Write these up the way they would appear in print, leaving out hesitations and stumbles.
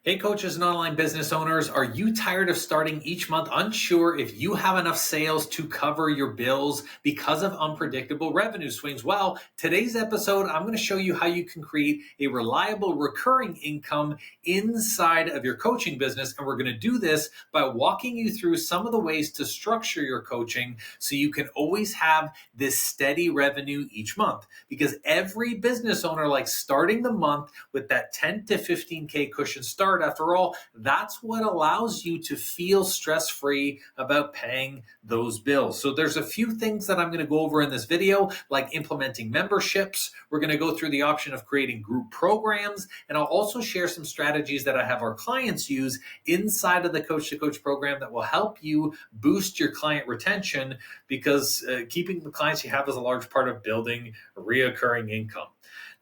Hey, coaches and online business owners, are you tired of starting each month unsure if you have enough sales to cover your bills because of unpredictable revenue swings? Well, today's episode, I'm going to show you how you can create a reliable recurring income inside of your coaching business. And we're going to do this by walking you through some of the ways to structure your coaching so you can always have this steady revenue each month. Because every business owner likes starting the month with that 10 to 15K cushion start. After all, that's what allows you to feel stress-free about paying those bills. So there's a few things that I'm going to go over in this video, like implementing memberships. We're going to go through the option of creating group programs, and I'll also share some strategies that I have our clients use inside of the Coach to Coach program that will help you boost your client retention, because keeping the clients you have is a large part of building a reoccurring income.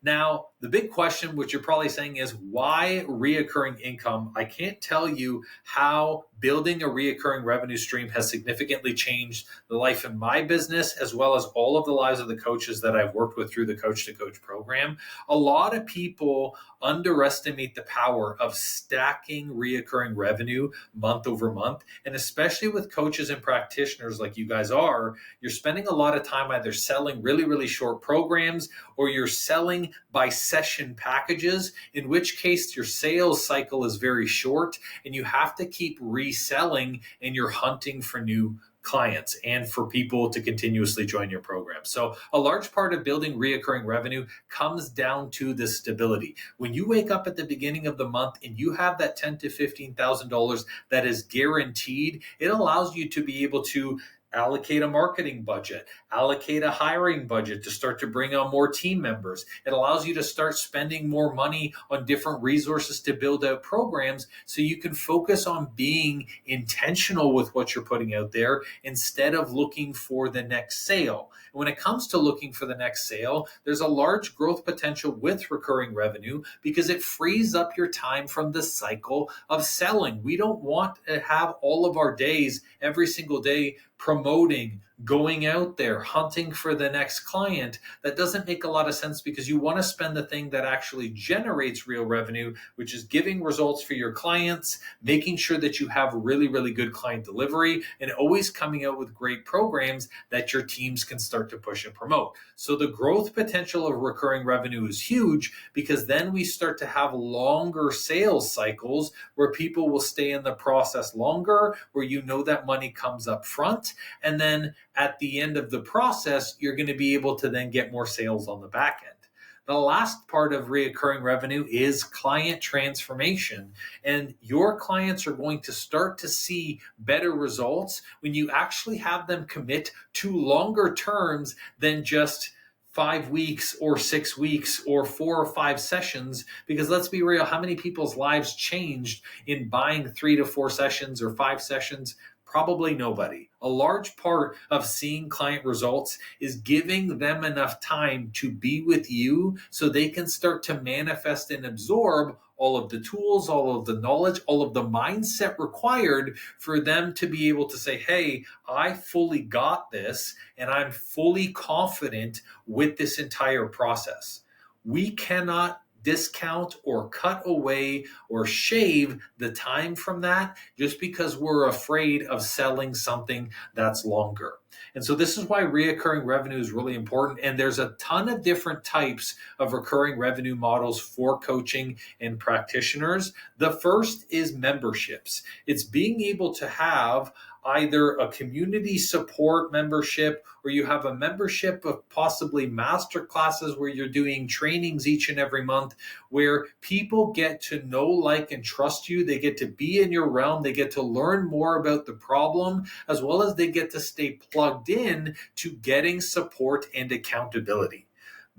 Now, the big question, which you're probably saying, is why reoccurring income? I can't tell you how building a reoccurring revenue stream has significantly changed the life in my business, as well as all of the lives of the coaches that I've worked with through the Coach to Coach program. A lot of people underestimate the power of stacking reoccurring revenue month over month. And especially with coaches and practitioners like you guys are, you're spending a lot of time either selling really, really short programs, or you're selling by session packages, in which case your sales cycle is very short and you have to keep reselling, and you're hunting for new clients and for people to continuously join your program. So a large part of building reoccurring revenue comes down to the stability. When you wake up at the beginning of the month and you have that $10,000 to $15,000 that is guaranteed, it allows you to be able to allocate a marketing budget, allocate a hiring budget to start to bring on more team members. It allows you to start spending more money on different resources to build out programs so you can focus on being intentional with what you're putting out there instead of looking for the next sale. And when it comes to looking for the next sale, there's a large growth potential with recurring revenue because it frees up your time from the cycle of selling. We don't want to have all of our days every single day promoting, going out there, hunting for the next client. That doesn't make a lot of sense, because you want to spend the thing that actually generates real revenue, which is giving results for your clients, making sure that you have really, really good client delivery, and always coming out with great programs that your teams can start to push and promote. So the growth potential of recurring revenue is huge, because then we start to have longer sales cycles where people will stay in the process longer, where you know that money comes up front. And then at the end of the process, you're going to be able to then get more sales on the back end. The last part of reoccurring revenue is client transformation. And your clients are going to start to see better results when you actually have them commit to longer terms than just 5 weeks or 6 weeks or 4 or 5 sessions. Because let's be real, how many people's lives changed in buying 3 to 4 sessions or 5 sessions? Probably nobody. A large part of seeing client results is giving them enough time to be with you so they can start to manifest and absorb all of the tools, all of the knowledge, all of the mindset required for them to be able to say, hey, I fully got this and I'm fully confident with this entire process. We cannot discount or cut away or shave the time from that just because we're afraid of selling something that's longer. And so this is why reoccurring revenue is really important. And there's a ton of different types of recurring revenue models for coaching and practitioners. The first is memberships. It's being able to have either a community support membership, or you have a membership of possibly master classes where you're doing trainings each and every month, where people get to know, like, and trust you. They get to be in your realm. They get to learn more about the problem, as well as they get to stay plugged in to getting support and accountability.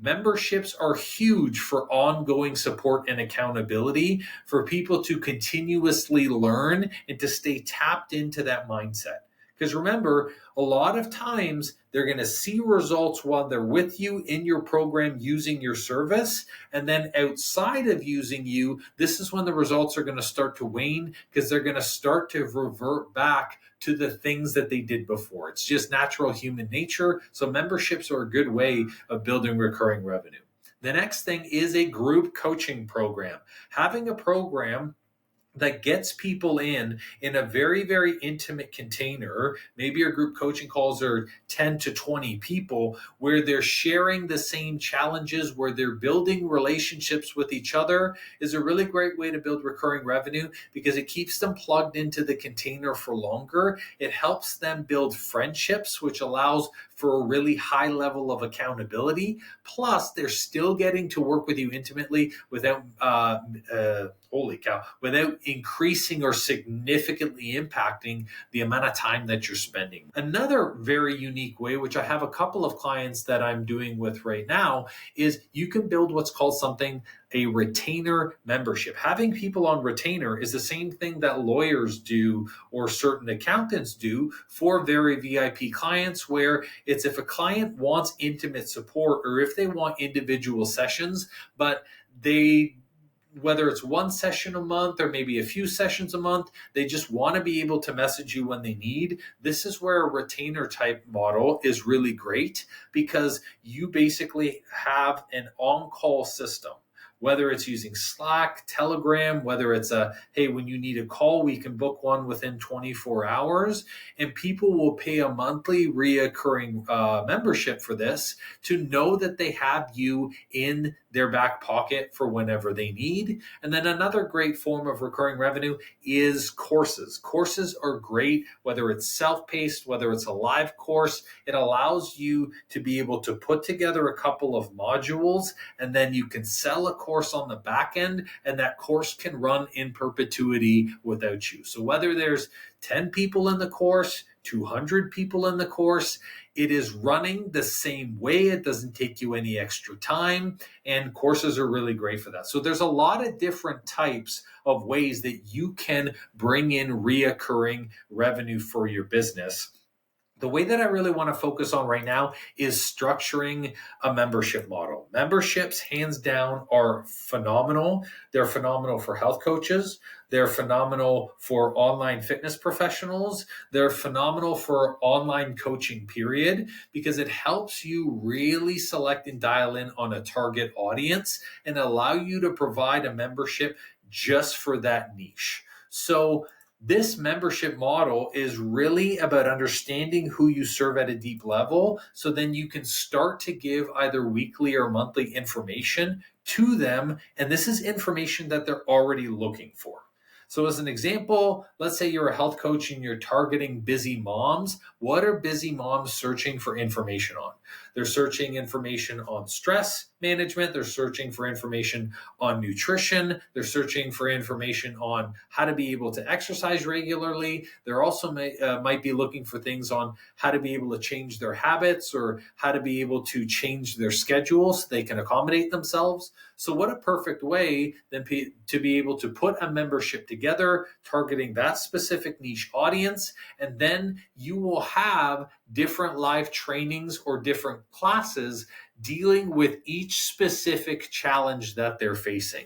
Memberships are huge for ongoing support and accountability, for people to continuously learn and to stay tapped into that mindset. Because remember, a lot of times they're going to see results while they're with you in your program using your service. And then outside of using you, this is when the results are going to start to wane, because they're going to start to revert back to the things that they did before. It's just natural human nature. So memberships are a good way of building recurring revenue. The next thing is a group coaching program. Having a program that gets people in a very, very intimate container. Maybe your group coaching calls are 10 to 20 people where they're sharing the same challenges, where they're building relationships with each other, is a really great way to build recurring revenue because it keeps them plugged into the container for longer. It helps them build friendships, which allows for a really high level of accountability. Plus, they're still getting to work with you intimately without without increasing or significantly impacting the amount of time that you're spending. Another very unique way, which I have a couple of clients that I'm doing with right now, is you can build what's called a retainer membership. Having people on retainer is the same thing that lawyers do or certain accountants do for very VIP clients, where it's if a client wants intimate support or if they want individual sessions, but whether it's one session a month or maybe a few sessions a month, they just want to be able to message you when they need. This is where a retainer type model is really great because you basically have an on-call system. Whether it's using Slack, Telegram, whether it's hey, when you need a call, we can book one within 24 hours. And people will pay a monthly reoccurring membership for this to know that they have you in their back pocket for whenever they need. And then another great form of recurring revenue is courses. Courses are great, whether it's self-paced, whether it's a live course. It allows you to be able to put together a couple of modules, and then you can sell a course on the back end, and that course can run in perpetuity without you. So whether there's 10 people in the course, 200 people in the course, it is running the same way. It doesn't take you any extra time, and courses are really great for that. So there's a lot of different types of ways that you can bring in reoccurring revenue for your business. The way that I really want to focus on right now is structuring a membership model. Memberships, hands down, are phenomenal. They're phenomenal for health coaches. They're phenomenal for online fitness professionals. They're phenomenal for online coaching, period, because it helps you really select and dial in on a target audience and allow you to provide a membership just for that niche. So this membership model is really about understanding who you serve at a deep level, so then you can start to give either weekly or monthly information to them. And this is information that they're already looking for. So as an example, let's say you're a health coach and you're targeting busy moms. What are busy moms searching for information on? They're searching information on stress management. They're searching for information on nutrition. They're searching for information on how to be able to exercise regularly. They're also might be looking for things on how to be able to change their habits or how to be able to change their schedule so they can accommodate themselves. So what a perfect way then to be able to put a membership together, targeting that specific niche audience, and then you will have different live trainings or different classes dealing with each specific challenge that they're facing.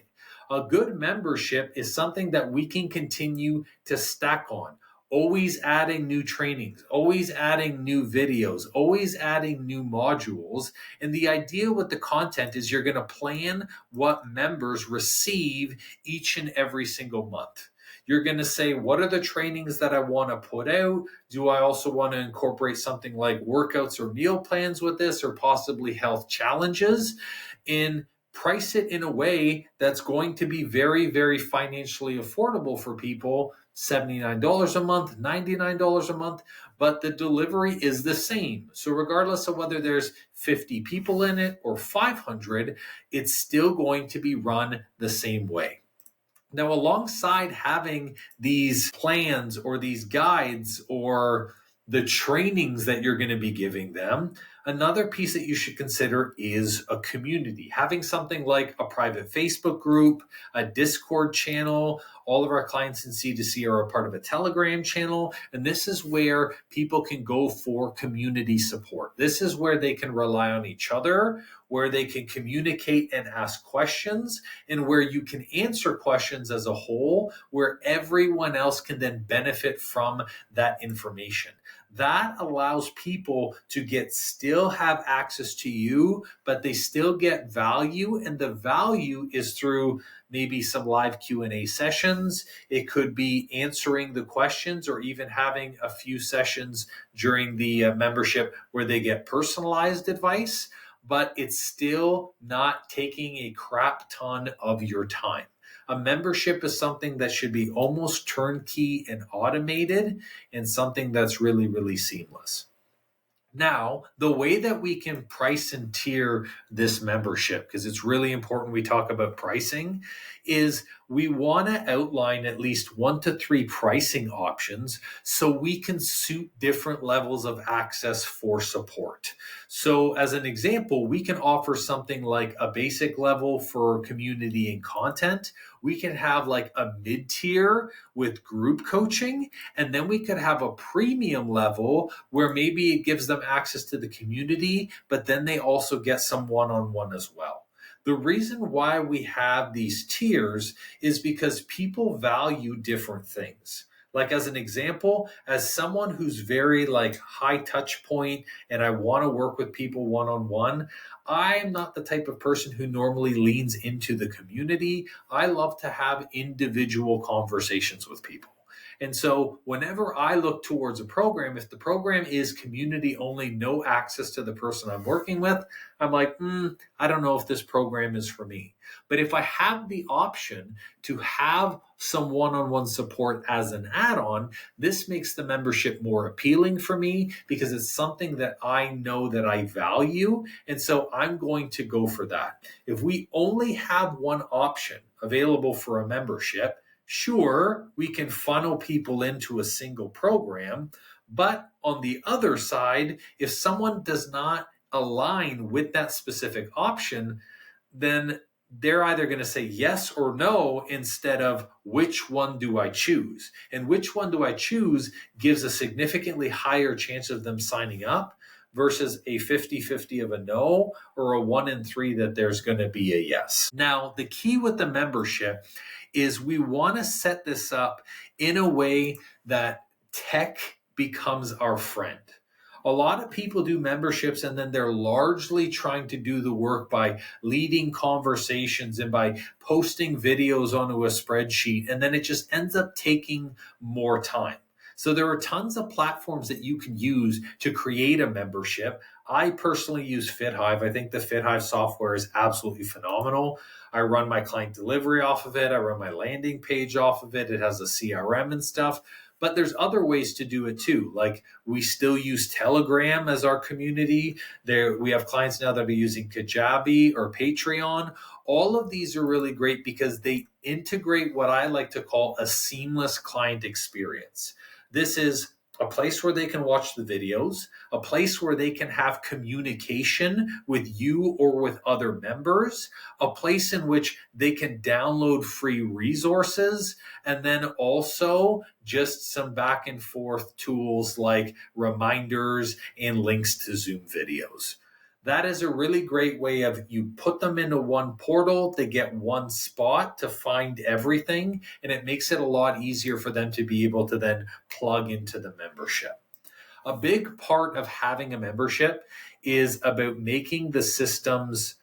A good membership is something that we can continue to stack on, always adding new trainings, always adding new videos, always adding new modules. And the idea with the content is you're going to plan what members receive each and every single month. You're going to say, what are the trainings that I want to put out? Do I also want to incorporate something like workouts or meal plans with this, or possibly health challenges? And price it in a way that's going to be very, very financially affordable for people. $79 a month, $99 a month, but the delivery is the same. So regardless of whether there's 50 people in it or 500, it's still going to be run the same way. Now, alongside having these plans or these guides or the trainings that you're going to be giving them, another piece that you should consider is a community. Having something like a private Facebook group, a Discord channel. All of our clients in C2C are a part of a Telegram channel. And this is where people can go for community support. This is where they can rely on each other, where they can communicate and ask questions, and where you can answer questions as a whole, where everyone else can then benefit from that information. That allows people to still have access to you, but they still get value. And the value is through maybe some live Q&A sessions. It could be answering the questions or even having a few sessions during the membership where they get personalized advice, but it's still not taking a crap ton of your time. A membership is something that should be almost turnkey and automated, and something that's really, really seamless. Now, the way that we can price and tier this membership, because it's really important we talk about pricing, is we want to outline at least 1 to 3 pricing options so we can suit different levels of access for support. So, as an example, we can offer something like a basic level for community and content. We can have like a mid tier with group coaching, and then we could have a premium level where maybe it gives them access to the community, but then they also get some one-on-one as well. The reason why we have these tiers is because people value different things. Like, as an example, as someone who's very like high touch point and I want to work with people one-on-one, I'm not the type of person who normally leans into the community. I love to have individual conversations with people. And so whenever I look towards a program, if the program is community only, no access to the person I'm working with, I'm like, I don't know if this program is for me. But if I have the option to have some one-on-one support as an add-on, this makes the membership more appealing for me because it's something that I know that I value. And so I'm going to go for that. If we only have one option available for a membership, sure, we can funnel people into a single program. But on the other side, if someone does not align with that specific option, then they're either going to say yes or no instead of which one do I choose. And which one do I choose gives a significantly higher chance of them signing up versus a 50-50 of a no or a 1 in 3 that there's going to be a yes. Now, the key with the membership is we want to set this up in a way that tech becomes our friend. A lot of people do memberships and then they're largely trying to do the work by leading conversations and by posting videos onto a spreadsheet, and then it just ends up taking more time. So there are tons of platforms that you can use to create a membership. I personally use FitHive. I think the FitHive software is absolutely phenomenal. I run my client delivery off of it. I run my landing page off of it. It has a CRM and stuff. But there's other ways to do it too. Like, we still use Telegram as our community. We have clients now that are using Kajabi or Patreon. All of these are really great because they integrate what I like to call a seamless client experience. This is a place where they can watch the videos, a place where they can have communication with you or with other members, a place in which they can download free resources, and then also just some back and forth tools like reminders and links to Zoom videos. That is a really great way of, you put them into one portal, they get one spot to find everything, and it makes it a lot easier for them to be able to then plug into the membership. A big part of having a membership is about making the systems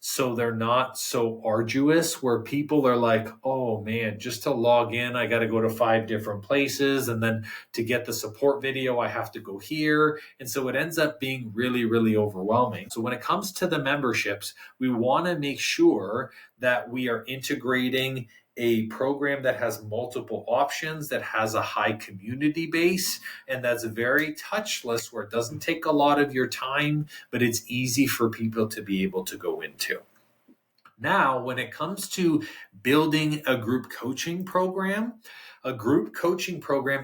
so they're not so arduous, where people are like, oh man, just to log in, I got to go to 5 different places. And then to get the support video, I have to go here. And so it ends up being really, really overwhelming. So when it comes to the memberships, we want to make sure that we are integrating a program that has multiple options, that has a high community base, and that's very touchless, where it doesn't take a lot of your time, but it's easy for people to be able to go into. Now, when it comes to building a group coaching program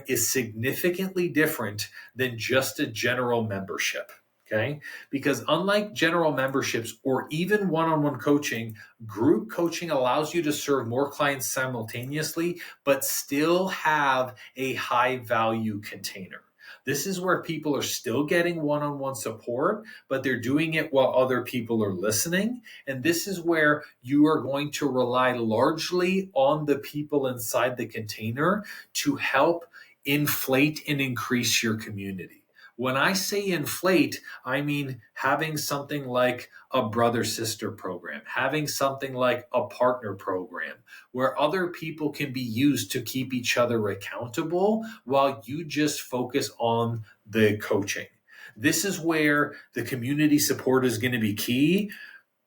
is significantly different than just a general membership. Okay, because unlike general memberships or even one-on-one coaching, group coaching allows you to serve more clients simultaneously, but still have a high value container. This is where people are still getting one-on-one support, but they're doing it while other people are listening. And this is where you are going to rely largely on the people inside the container to help inflate and increase your community. When I say inflate, I mean having something like a brother-sister program, having something like a partner program, where other people can be used to keep each other accountable while you just focus on the coaching. This is where the community support is going to be key.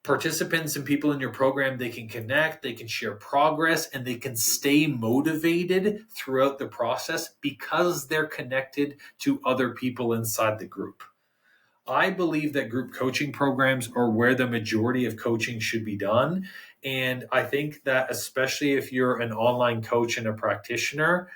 Participants and people in your program, they can connect, they can share progress, and they can stay motivated throughout the process because they're connected to other people inside the group. I believe that group coaching programs are where the majority of coaching should be done. And I think that especially if you're an online coach and a practitioner,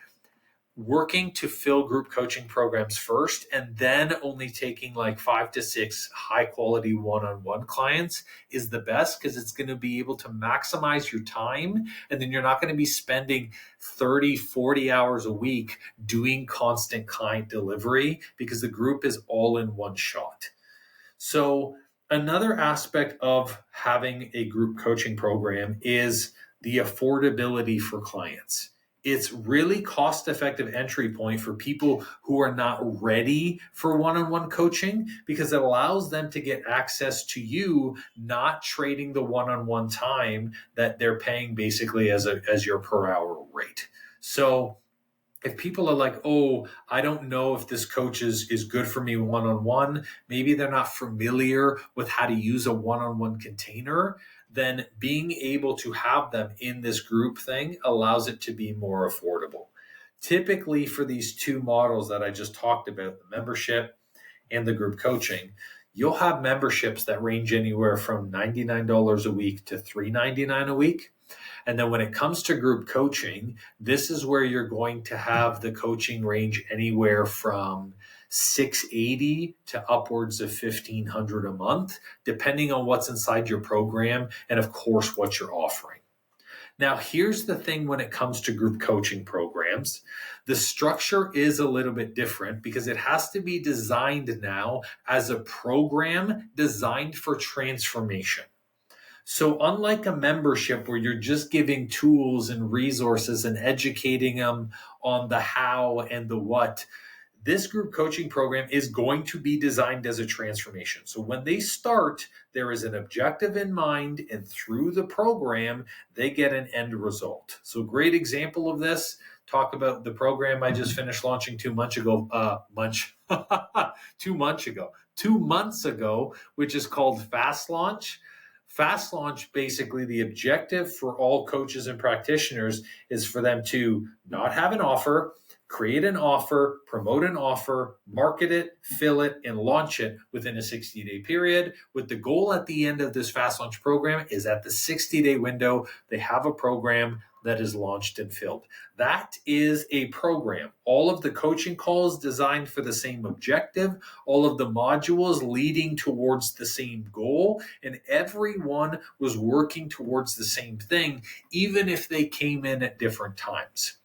working to fill group coaching programs first and then only taking like 5 to 6 high quality one-on-one clients is the best, because it's going to be able to maximize your time, and then you're not going to be spending 30-40 hours a week doing constant client delivery, because the group is all in one shot. So another aspect of having a group coaching program is the affordability for clients. It's really cost-effective entry point for people who are not ready for one-on-one coaching, because it allows them to get access to you, not trading the one-on-one time that they're paying basically as your per hour rate. So if people are like, oh, I don't know if this coach is good for me one-on-one, maybe they're not familiar with how to use a one-on-one container, then being able to have them in this group thing allows it to be more affordable. Typically for these two models that I just talked about, the membership and the group coaching, you'll have memberships that range anywhere from $99 a week to $399 a week. And then when it comes to group coaching, this is where you're going to have the coaching range anywhere from $680 to upwards of $1,500 a month, depending on what's inside your program and, of course, what you're offering. Now, here's the thing when it comes to group coaching programs. The structure is a little bit different because it has to be designed now as a program designed for transformation. So unlike a membership where you're just giving tools and resources and educating them on the how and the what, this group coaching program is going to be designed as a transformation. So when they start, there is an objective in mind, and through the program, they get an end result. So great example of this, talk about the program I just finished launching 2 months ago, 2 months ago, which is called Fast Launch. Fast Launch, basically the objective for all coaches and practitioners is for them to not have an offer, create an offer, promote an offer, market it, fill it, and launch it within a 60-day period, with the goal at the end of this Fast Launch program is at the 60-day window, they have a program that is launched and filled. That is a program. All of the coaching calls designed for the same objective, all of the modules leading towards the same goal, and everyone was working towards the same thing, even if they came in at different times.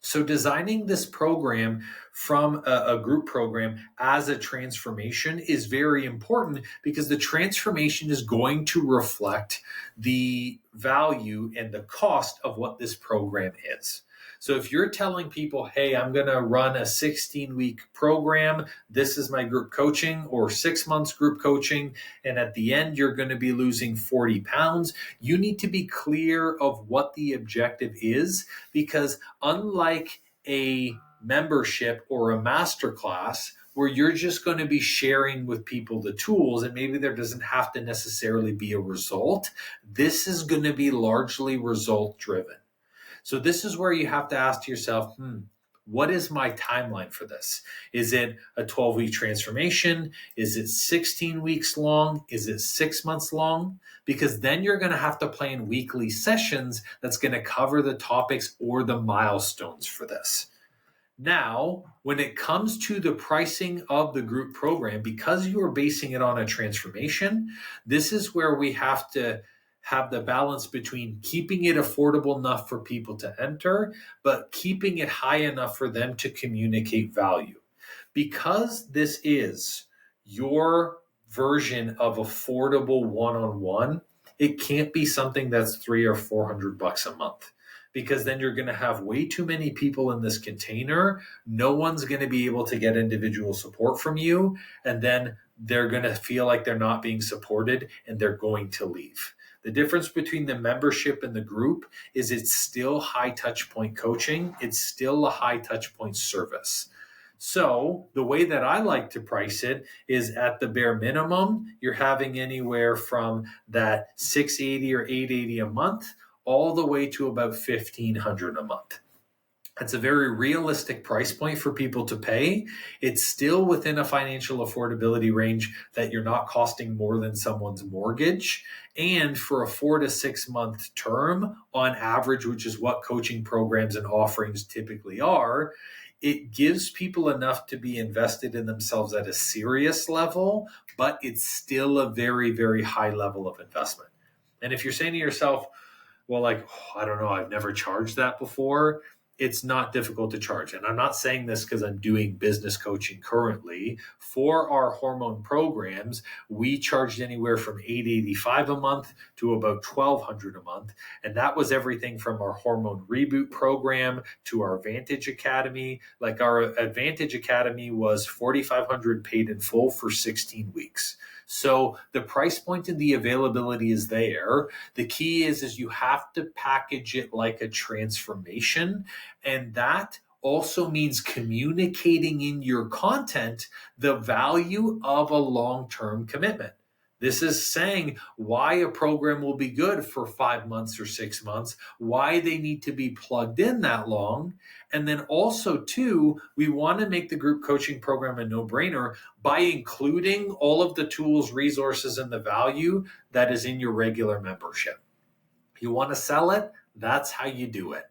So designing this program from a group program as a transformation is very important, because the transformation is going to reflect the value and the cost of what this program is. So if you're telling people, hey, I'm going to run a 16-week program, this is my group coaching, or 6 months group coaching, and at the end, you're going to be losing 40 pounds, you need to be clear of what the objective is, because unlike a membership or a masterclass, where you're just going to be sharing with people the tools and maybe there doesn't have to necessarily be a result, this is going to be largely result driven. So this is where you have to ask yourself, what is my timeline for this? Is it a 12-week transformation? Is it 16 weeks long? Is it 6 months long? Because then you're going to have to plan weekly sessions that's going to cover the topics or the milestones for this. Now, when it comes to the pricing of the group program, because you are basing it on a transformation, this is where we have to have the balance between keeping it affordable enough for people to enter, but keeping it high enough for them to communicate value. Because this is your version of affordable one-on-one, it can't be something that's $300 or $400 a month. because then you're going to have way too many people in this container. No one's going to be able to get individual support from you. And then they're going to feel like they're not being supported and they're going to leave. The difference between the membership and the group is it's still high touch point coaching. It's still a high touch point service. So the way that I like to price it is at the bare minimum, you're having anywhere from that $680 or $880 a month all the way to about $1,500 a month. That's a very realistic price point for people to pay. It's still within a financial affordability range that you're not costing more than someone's mortgage. And for a 4 to 6 month term on average, which is what coaching programs and offerings typically are, it gives people enough to be invested in themselves at a serious level, but it's still a very, very high level of investment. And if you're saying to yourself, well, I don't know, I've never charged that before. It's not difficult to charge. And I'm not saying this because I'm doing business coaching currently. For our hormone programs, we charged anywhere from $885 a month to about $1,200 a month. And that was everything from our hormone reboot program to our Advantage Academy. Like our Advantage Academy was $4,500 paid in full for 16 weeks. So the price point and the availability is there. The key is you have to package it like a transformation. And that also means communicating in your content the value of a long-term commitment. This is saying why a program will be good for 5 months or 6 months, why they need to be plugged in that long. And then also, too, we want to make the group coaching program a no-brainer by including all of the tools, resources, and the value that is in your regular membership. You want to sell it? That's how you do it.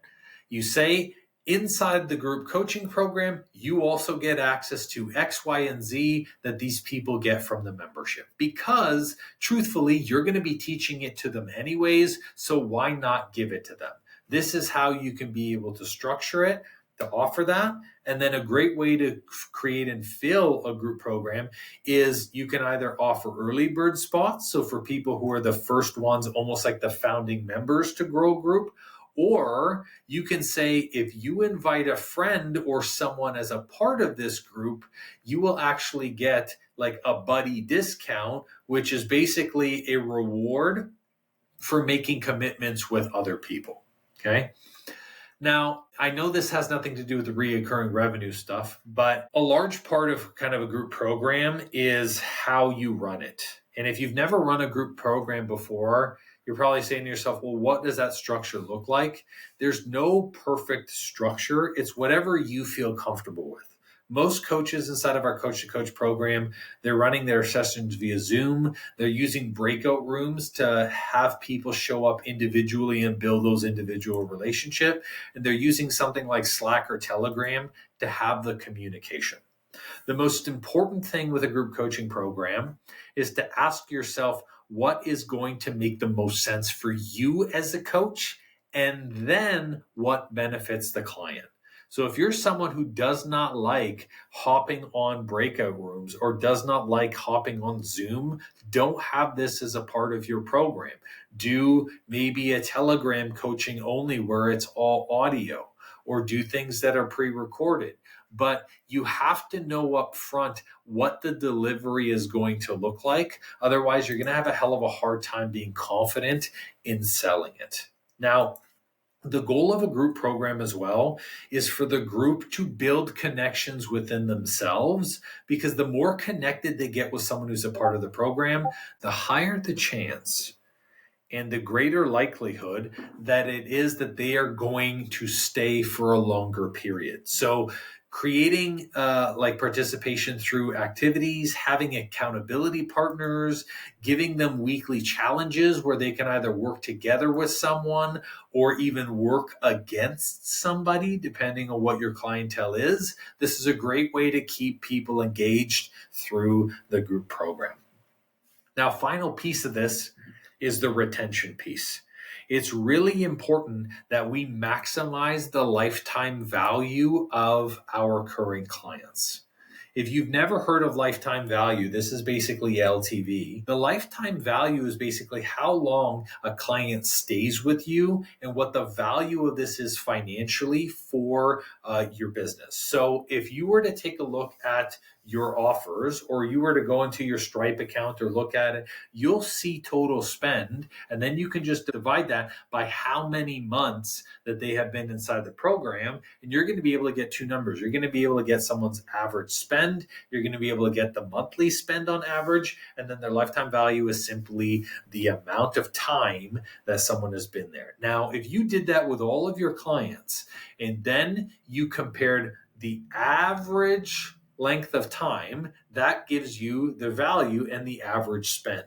You say, inside the group coaching program, you also get access to X, Y, and Z that these people get from the membership. Because truthfully, you're going to be teaching it to them anyways, so why not give it to them? This is how you can be able to structure it, to offer that. And then a great way to create and fill a group program is you can either offer early bird spots, so for people who are the first ones, almost like the founding members to grow a group, or you can say, if you invite a friend or someone as a part of this group, you will actually get like a buddy discount, which is basically a reward for making commitments with other people. Okay. Now, I know this has nothing to do with the reoccurring revenue stuff, but a large part of kind of a group program is how you run it. And if you've never run a group program before, you're probably saying to yourself, well, what does that structure look like? There's no perfect structure. It's whatever you feel comfortable with. Most coaches inside of our Coach to Coach program, they're running their sessions via Zoom. They're using breakout rooms to have people show up individually and build those individual relationships. And they're using something like Slack or Telegram to have the communication. The most important thing with a group coaching program is to ask yourself, what is going to make the most sense for you as a coach? And then what benefits the client? So if you're someone who does not like hopping on breakout rooms or does not like hopping on Zoom, don't have this as a part of your program. Do maybe a Telegram coaching only where it's all audio, or do things that are pre-recorded. But you have to know up front what the delivery is going to look like. Otherwise, you're going to have a hell of a hard time being confident in selling it. Now, the goal of a group program as well is for the group to build connections within themselves, because the more connected they get with someone who's a part of the program, the higher the chance and the greater likelihood that it is that they are going to stay for a longer period. So creating like participation through activities, having accountability partners, giving them weekly challenges where they can either work together with someone or even work against somebody, depending on what your clientele is. This is a great way to keep people engaged through the group program. Now, final piece of this is the retention piece. It's really important that we maximize the lifetime value of our current clients. If you've never heard of lifetime value, this is basically LTV. The lifetime value is basically how long a client stays with you and what the value of this is financially for your business. So if you were to take a look at your offers, or you were to go into your Stripe account or look at it, you'll see total spend, and then you can just divide that by how many months that they have been inside the program, and you're going to be able to get two numbers. You're going to be able to get someone's average spend, you're going to be able to get the monthly spend on average, and then their lifetime value is simply the amount of time that someone has been there. Now, if you did that with all of your clients, and then you compared the average length of time, that gives you the value and the average spend.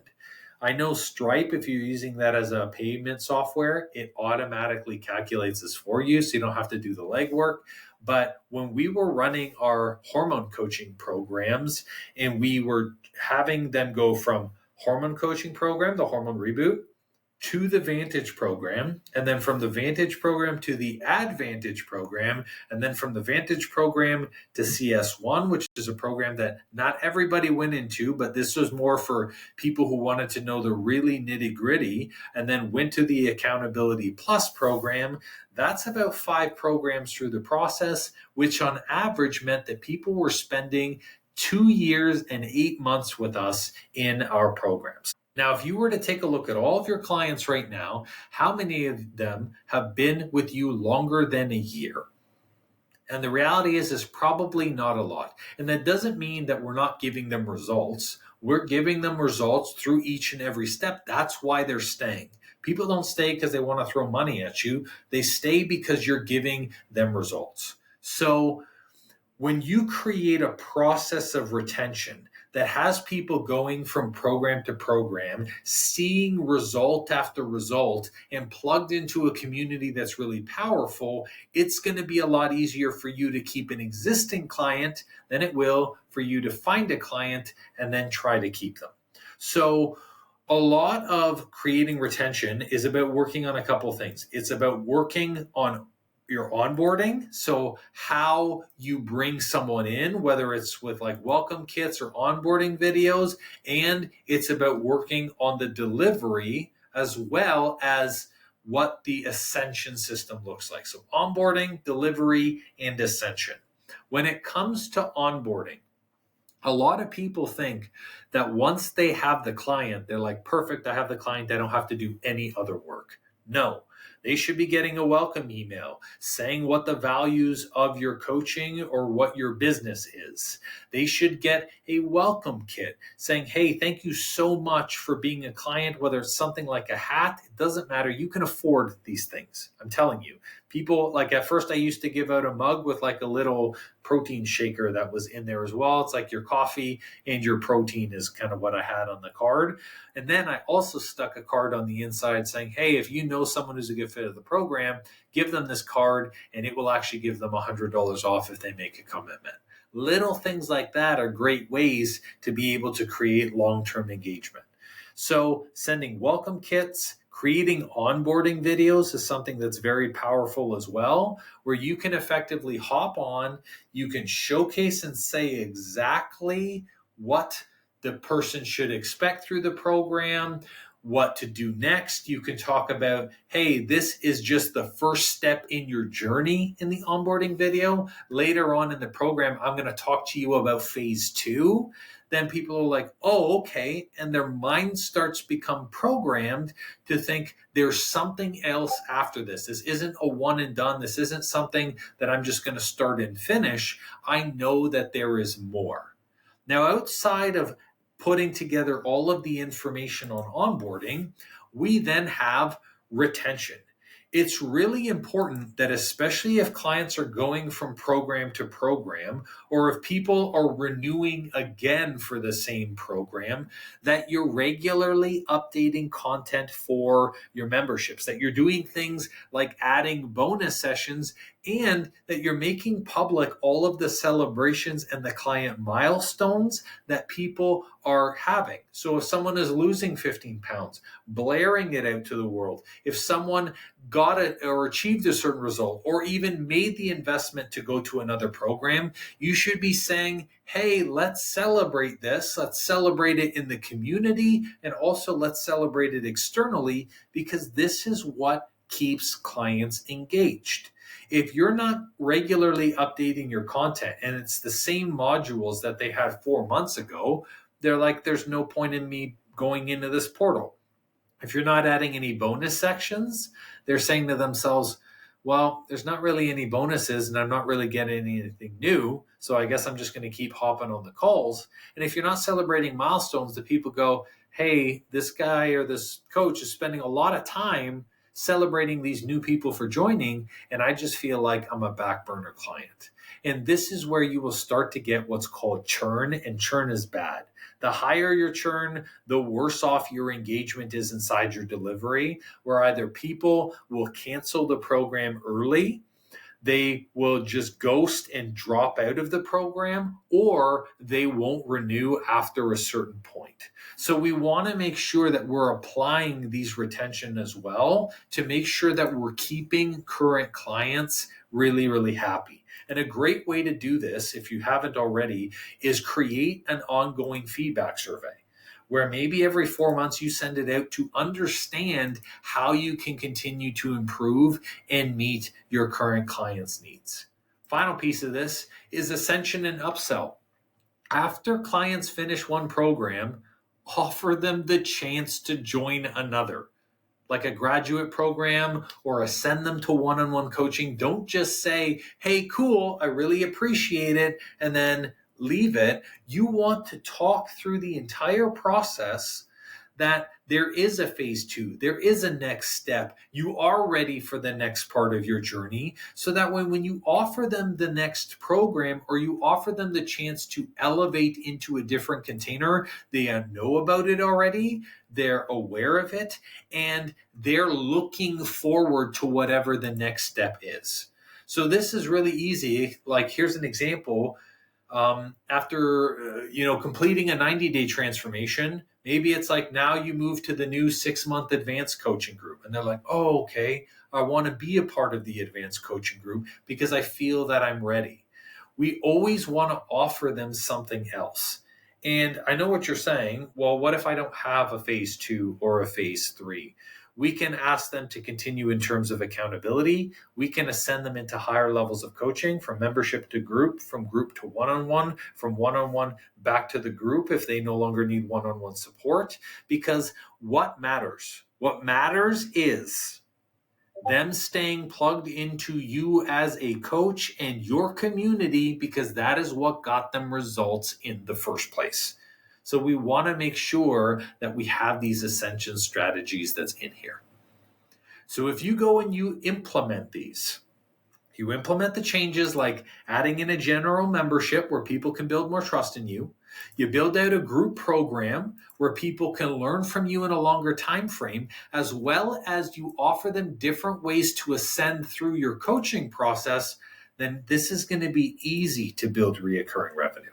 I know Stripe, if you're using that as a payment software, it automatically calculates this for you, so you don't have to do the legwork. But when we were running our hormone coaching programs and we were having them go from hormone coaching program, the hormone reboot, to the Vantage program, and then from the Vantage program to the Advantage program, and then from the Vantage program to CS1, which is a program that not everybody went into, but this was more for people who wanted to know the really nitty gritty, and then went to the Accountability Plus program. That's about 5 programs through the process, which on average meant that people were spending 2 years and 8 months with us in our programs. Now, if you were to take a look at all of your clients right now, how many of them have been with you longer than a year? And the reality is probably not a lot. And that doesn't mean that we're not giving them results. We're giving them results through each and every step. That's why they're staying. People don't stay because they want to throw money at you. They stay because you're giving them results. So when you create a process of retention that has people going from program to program, seeing result after result, and plugged into a community that's really powerful, it's going to be a lot easier for you to keep an existing client than it will for you to find a client and then try to keep them. So a lot of creating retention is about working on a couple of things. It's about working on your onboarding, so how you bring someone in, whether it's with like welcome kits or onboarding videos, and it's about working on the delivery as well as what the Ascension system looks like. So onboarding, delivery, and Ascension. When it comes to onboarding, a lot of people think that once they have the client, they're like, perfect, I have the client, I don't have to do any other work. No, they should be getting a welcome email saying what the values of your coaching or what your business is. They should get a welcome kit saying, hey, thank you so much for being a client, whether it's something like a hat, it doesn't matter. You can afford these things. I'm telling you. People, like at first I used to give out a mug with like a little protein shaker that was in there as well. It's like your coffee and your protein is kind of what I had on the card. And then I also stuck a card on the inside saying, hey, if you know someone who's a good fit of the program, give them this card and it will actually give them $100 off if they make a commitment. Little things like that are great ways to be able to create long-term engagement. So sending welcome kits, creating onboarding videos is something that's very powerful as well, where you can effectively hop on, you can showcase and say exactly what the person should expect through the program, what to do next. You can talk about, hey, this is just the first step in your journey in the onboarding video. Later on in the program, I'm going to talk to you about phase 2. Then people are like, oh, okay. And their mind starts to become programmed to think there's something else after this. This isn't a one and done. This isn't something that I'm just going to start and finish. I know that there is more. Now, outside of putting together all of the information on onboarding, we then have retention. It's really important that, especially if clients are going from program to program, or if people are renewing again for the same program, that you're regularly updating content for your memberships, that you're doing things like adding bonus sessions and that you're making public all of the celebrations and the client milestones that people are having. So if someone is losing 15 pounds, blaring it out to the world. If someone got it or achieved a certain result, or even made the investment to go to another program, you should be saying, hey, let's celebrate this. Let's celebrate it in the community, and also let's celebrate it externally, because this is what keeps clients engaged. If you're not regularly updating your content and it's the same modules that they had 4 months ago, they're like, there's no point in me going into this portal. If you're not adding any bonus sections, they're saying to themselves, well, there's not really any bonuses and I'm not really getting anything new. So I guess I'm just going to keep hopping on the calls. And if you're not celebrating milestones, the people go, hey, this guy or this coach is spending a lot of time celebrating these new people for joining, and I just feel like I'm a back burner client. And this is where you will start to get what's called churn, and churn is bad. The higher your churn, the worse off your engagement is inside your delivery, where either people will cancel the program early, they will just ghost and drop out of the program, or they won't renew after a certain point. So we want to make sure that we're applying these retention as well to make sure that we're keeping current clients really, really happy. And a great way to do this, if you haven't already, is create an ongoing feedback survey, where maybe every 4 months you send it out to understand how you can continue to improve and meet your current clients' needs. Final piece of this is Ascension and upsell. After clients finish one program, offer them the chance to join another, like a graduate program or send them to one-on-one coaching. Don't just say, hey, cool, I really appreciate it, and then leave it. You want to talk through the entire process, that there is a phase 2, there is a next step. You are ready for the next part of your journey, so that when you offer them the next program, or you offer them the chance to elevate into a different container, they know about it already, they're aware of it, and they're looking forward to whatever the next step is. So this is really easy. Like, here's an example. After completing a 90-day transformation, maybe it's like now you move to the new 6-month advanced coaching group, and they're like, oh, okay, I want to be a part of the advanced coaching group because I feel that I'm ready. We always want to offer them something else. And I know what you're saying. Well, what if I don't have a phase 2 or a phase 3? We can ask them to continue in terms of accountability. We can ascend them into higher levels of coaching, from membership to group, from group to one-on-one, from one-on-one back to the group if they no longer need one-on-one support. Because what matters? What matters is them staying plugged into you as a coach and your community, because that is what got them results in the first place. So we want to make sure that we have these Ascension strategies that's in here. So if you go and you implement these, you implement the changes like adding in a general membership where people can build more trust in you. You build out a group program where people can learn from you in a longer time frame, as well as you offer them different ways to ascend through your coaching process, then this is going to be easy to build reoccurring revenue.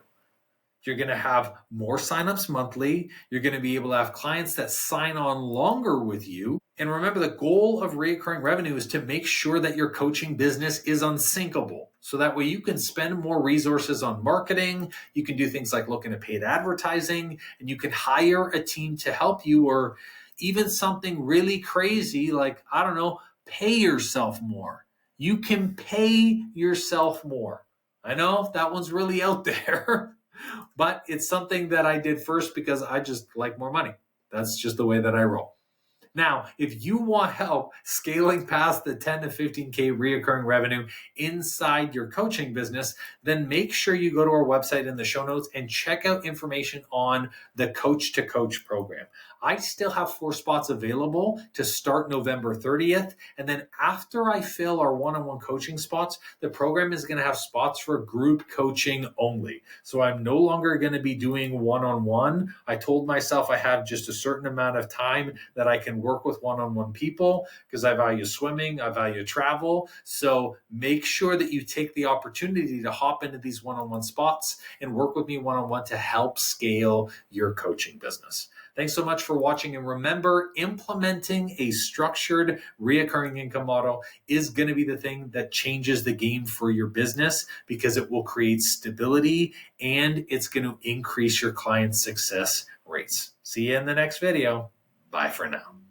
You're going to have more signups monthly. You're going to be able to have clients that sign on longer with you. And remember, the goal of recurring revenue is to make sure that your coaching business is unsinkable. So that way you can spend more resources on marketing. You can do things like looking at paid advertising, and you can hire a team to help you, or even something really crazy like, I don't know, pay yourself more. You can pay yourself more. I know that one's really out there. But it's something that I did first because I just like more money. That's just the way that I roll. Now, if you want help scaling past the 10 to 15K reoccurring revenue inside your coaching business, then make sure you go to our website in the show notes and check out information on the Coach to Coach program. I still have 4 spots available to start November 30th. And then after I fill our one-on-one coaching spots, the program is going to have spots for group coaching only. So I'm no longer going to be doing one-on-one. I told myself I have just a certain amount of time that I can work with one-on-one people because I value swimming, I value travel. So make sure that you take the opportunity to hop into these one-on-one spots and work with me one-on-one to help scale your coaching business. Thanks so much for watching. And remember, implementing a structured reoccurring income model is going to be the thing that changes the game for your business because it will create stability and it's going to increase your client success rates. See you in the next video. Bye for now.